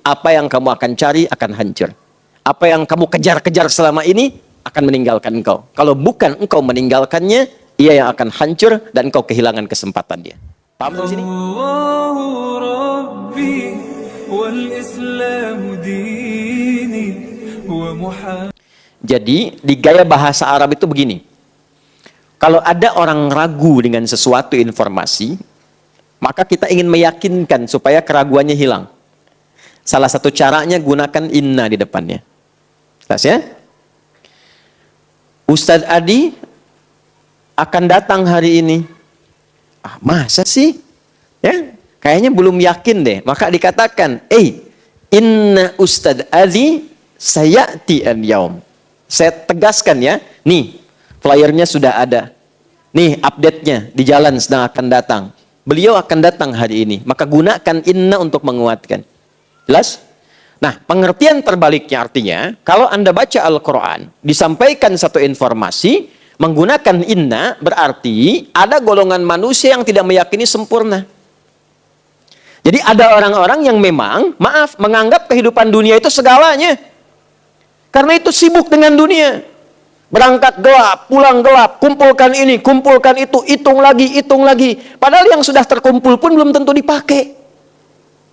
apa yang kamu akan cari akan hancur. Apa yang kamu kejar-kejar selama ini akan meninggalkan engkau. Kalau bukan engkau meninggalkannya, ia yang akan hancur dan engkau kehilangan kesempatannya. Paham sampai sini? Jadi di gaya bahasa Arab itu begini. Kalau ada orang ragu dengan sesuatu informasi, maka kita ingin meyakinkan supaya keraguannya hilang. Salah satu caranya gunakan inna di depannya. Jelas ya? Ustadz Adi akan datang hari ini. Ah, masa sih? Ya, kayaknya belum yakin deh. Maka dikatakan, inna Ustadz Adi sayati al-yaum. Saya tegaskan ya, nih flyernya sudah ada. Nih update-nya di jalan sedang akan datang. Beliau akan datang hari ini. Maka gunakan inna untuk menguatkan. Jelas? Nah, pengertian terbaliknya artinya, kalau Anda baca Al-Quran, disampaikan satu informasi, menggunakan inna, berarti ada golongan manusia yang tidak meyakini sempurna. Jadi ada orang-orang yang memang, maaf, menganggap kehidupan dunia itu segalanya. Karena itu sibuk dengan dunia. Berangkat gelap, pulang gelap, kumpulkan ini, kumpulkan itu, hitung lagi, hitung lagi. Padahal yang sudah terkumpul pun belum tentu dipakai.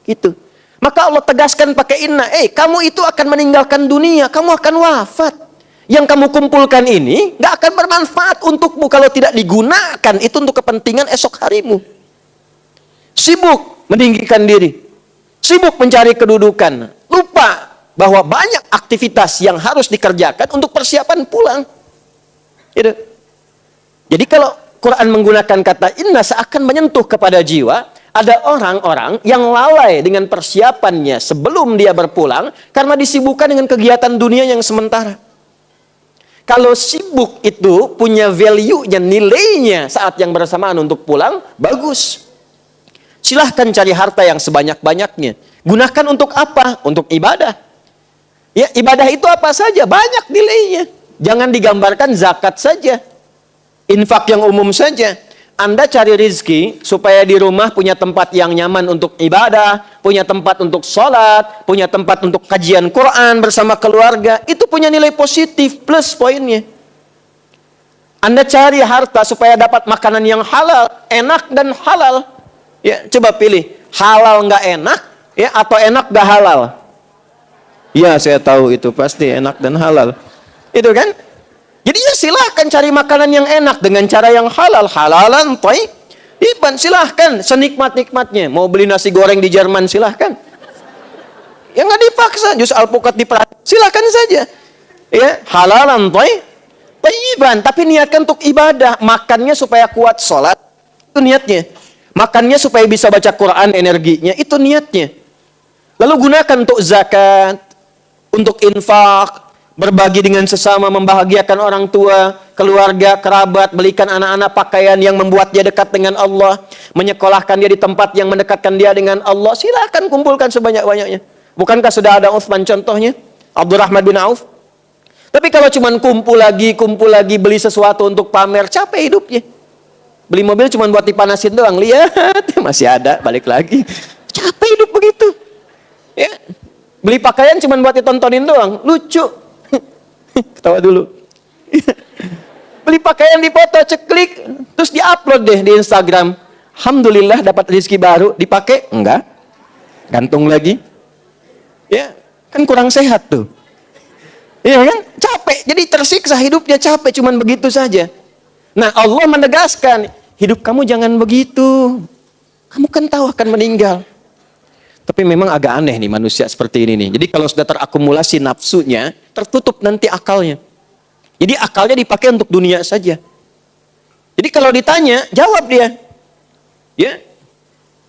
Gitu. Maka Allah tegaskan pakai inna, kamu itu akan meninggalkan dunia, kamu akan wafat. Yang kamu kumpulkan ini nggak akan bermanfaat untukmu kalau tidak digunakan itu untuk kepentingan esok harimu. Sibuk meninggikan diri, sibuk mencari kedudukan, lupa bahwa banyak aktivitas yang harus dikerjakan untuk persiapan pulang. Gitu. Jadi kalau Quran menggunakan kata inna seakan menyentuh kepada jiwa. Ada orang-orang yang lalai dengan persiapannya sebelum dia berpulang karena disibukkan dengan kegiatan dunia yang sementara. Kalau sibuk itu punya value-nya, nilainya saat yang bersamaan untuk pulang, bagus. Silahkan cari harta yang sebanyak-banyaknya. Gunakan untuk apa? Untuk ibadah. Ya, ibadah itu apa saja? Banyak nilainya. Jangan digambarkan zakat saja. Infak yang umum saja. Anda cari rizki supaya di rumah punya tempat yang nyaman untuk ibadah, punya tempat untuk sholat, punya tempat untuk kajian Quran bersama keluarga. Itu punya nilai positif, plus poinnya. Anda cari harta supaya dapat makanan yang halal, enak dan halal. Ya, coba pilih, halal nggak enak, ya atau enak nggak halal? Ya, saya tahu itu pasti enak dan halal. Itu kan? Jadi ya silahkan cari makanan yang enak dengan cara yang halal. Halalan, thayyiban, silahkan senikmat-nikmatnya. Mau beli nasi goreng di Jerman, silahkan. Ya nggak dipaksa, jus alpukat diperhatikan, silahkan saja. Ya, halalan, thayyiban. Tapi niatkan untuk ibadah. Makannya supaya kuat sholat, itu niatnya. Makannya supaya bisa baca Quran, energinya, itu niatnya. Lalu gunakan untuk zakat, untuk infak, berbagi dengan sesama, membahagiakan orang tua, keluarga, kerabat, belikan anak-anak pakaian yang membuat dia dekat dengan Allah, menyekolahkan dia di tempat yang mendekatkan dia dengan Allah. Silakan kumpulkan sebanyak-banyaknya. Bukankah sudah ada Utsman contohnya? Abdurrahman bin Auf. Tapi kalau cuma kumpul lagi, beli sesuatu untuk pamer, capek hidupnya. Beli mobil cuma buat dipanasin doang, lihat, masih ada, balik lagi. Capek hidup begitu. Ya. Beli pakaian cuma buat ditontonin doang, lucu. Ketawa dulu. Beli pakaian dipoto, ceklik, terus diupload deh di Instagram. Alhamdulillah dapat rezeki baru, dipakai? Enggak. Gantung lagi. Ya, kan kurang sehat tuh. Iya kan? Capek, jadi tersiksa hidupnya, capek cuman begitu saja. Nah, Allah menegaskan, hidup kamu jangan begitu. Kamu kan tahu akan meninggal. Tapi memang agak aneh nih manusia seperti ini nih. Jadi kalau sudah terakumulasi nafsunya, tertutup nanti akalnya. Jadi akalnya dipakai untuk dunia saja. Jadi kalau ditanya, jawab dia. Ya,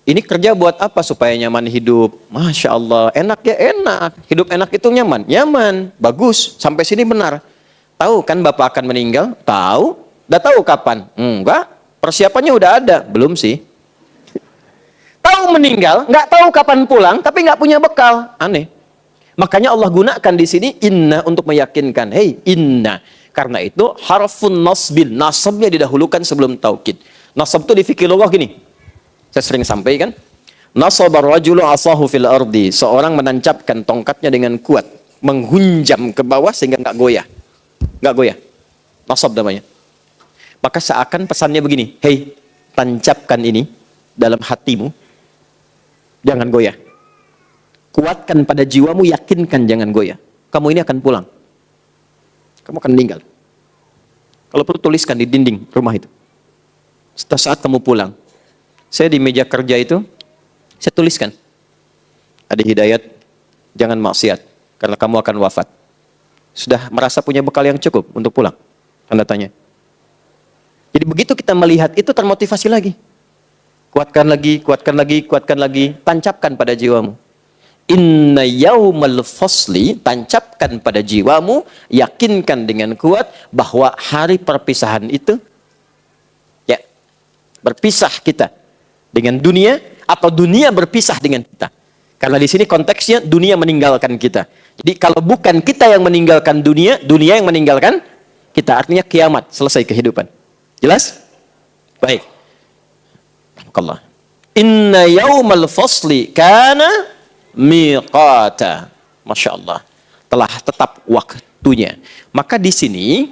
ini kerja buat apa supaya nyaman hidup? Masya Allah, enak ya enak. Hidup enak itu nyaman? Nyaman, bagus. Sampai sini benar. Tahu kan Bapak akan meninggal? Tahu. Udah tahu kapan? Enggak. Persiapannya udah ada? Belum sih. Tahu meninggal, nggak tahu kapan pulang, tapi nggak punya bekal. Aneh. Makanya Allah gunakan di sini inna untuk meyakinkan. Hei, inna. Karena itu harfun nasbin. Nasabnya didahulukan sebelum taukid. Nasab itu di fikih lugah gini. Saya sering sampaikan. Nasaba ar-rajulu 'asahu fil ardi. Seorang menancapkan tongkatnya dengan kuat, menghunjam ke bawah sehingga enggak goyah. Enggak goyah. Nasab namanya. Maka seakan pesannya begini, "Hei, tancapkan ini dalam hatimu. Jangan goyah. Kuatkan pada jiwamu, yakinkan jangan goyah. Kamu ini akan pulang. Kamu akan meninggal. Kalau perlu tuliskan di dinding rumah itu. Setelah saat kamu pulang, saya di meja kerja itu, saya tuliskan. Ada hidayat, jangan maksiat, karena kamu akan wafat. Sudah merasa punya bekal yang cukup untuk pulang? Tanda tanya. Jadi begitu kita melihat itu termotivasi lagi. Kuatkan lagi, kuatkan lagi, kuatkan lagi. Tancapkan pada jiwamu. Inna yaumal fasli, tancapkan pada jiwamu, yakinkan dengan kuat bahwa hari perpisahan itu, ya, berpisah kita dengan dunia atau dunia berpisah dengan kita. Karena di sini konteksnya dunia meninggalkan kita. Jadi kalau bukan kita yang meninggalkan dunia, dunia yang meninggalkan kita. Artinya kiamat, selesai kehidupan. Jelas? Baik. Allah. Inna yaumal fasli kana miqata. Masya Allah. Telah tetap waktunya. Maka di sini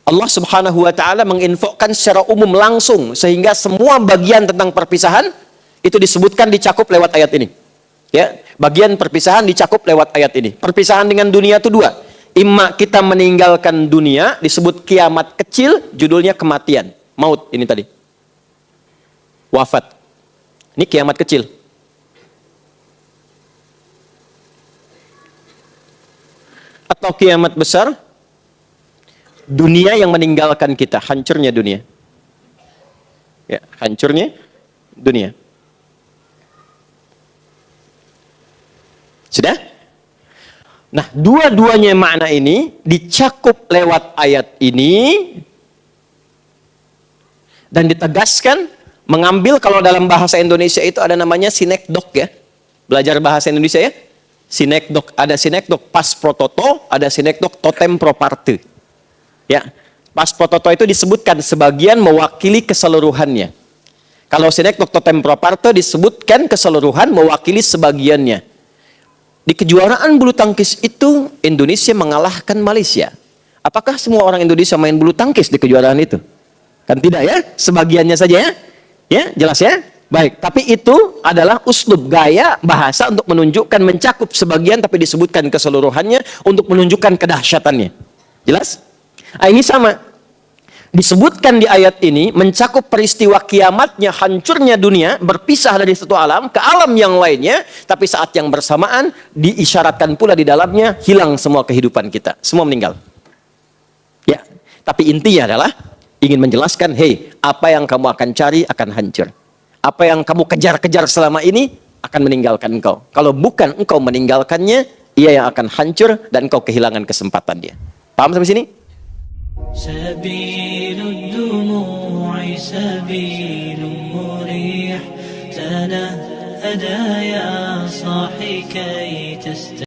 Allah Subhanahu wa taala menginfokan secara umum langsung sehingga semua bagian tentang perpisahan itu disebutkan, dicakup lewat ayat ini. Ya, bagian perpisahan dicakup lewat ayat ini. Perpisahan dengan dunia itu dua. Imma kita meninggalkan dunia, disebut kiamat kecil, judulnya kematian, maut ini tadi. Wafat. Ini kiamat kecil. Atau kiamat besar, dunia yang meninggalkan kita, hancurnya dunia. Ya, hancurnya dunia. Sudah? Nah, dua-duanya makna ini dicakup lewat ayat ini dan ditegaskan, mengambil, kalau dalam bahasa Indonesia itu ada namanya sinekdok ya. Belajar bahasa Indonesia ya. Sinekdok, ada sinekdok pas prototo, ada sinekdok totem pro parte. Ya, pas prototo itu disebutkan sebagian mewakili keseluruhannya. Kalau sinekdok totem pro parte disebutkan keseluruhan mewakili sebagiannya. Di kejuaraan bulu tangkis itu Indonesia mengalahkan Malaysia. Apakah semua orang Indonesia main bulu tangkis di kejuaraan itu? Kan tidak ya, sebagiannya saja ya. Ya, jelas ya? Baik, tapi itu adalah uslub, gaya bahasa untuk menunjukkan, mencakup sebagian tapi disebutkan keseluruhannya untuk menunjukkan kedahsyatannya. Jelas? Nah, ini sama. Disebutkan di ayat ini mencakup peristiwa kiamatnya, hancurnya dunia, berpisah dari satu alam ke alam yang lainnya, tapi saat yang bersamaan diisyaratkan pula di dalamnya hilang semua kehidupan kita, semua meninggal. Ya, tapi intinya adalah ingin menjelaskan, hei, apa yang kamu akan cari akan hancur. Apa yang kamu kejar-kejar selama ini akan meninggalkan engkau. Kalau bukan engkau meninggalkannya, ia yang akan hancur dan engkau kehilangan kesempatan dia. Paham sampai sini? سبيل الدموع سبيل مريح تنهدى يا صاحي كي تستمع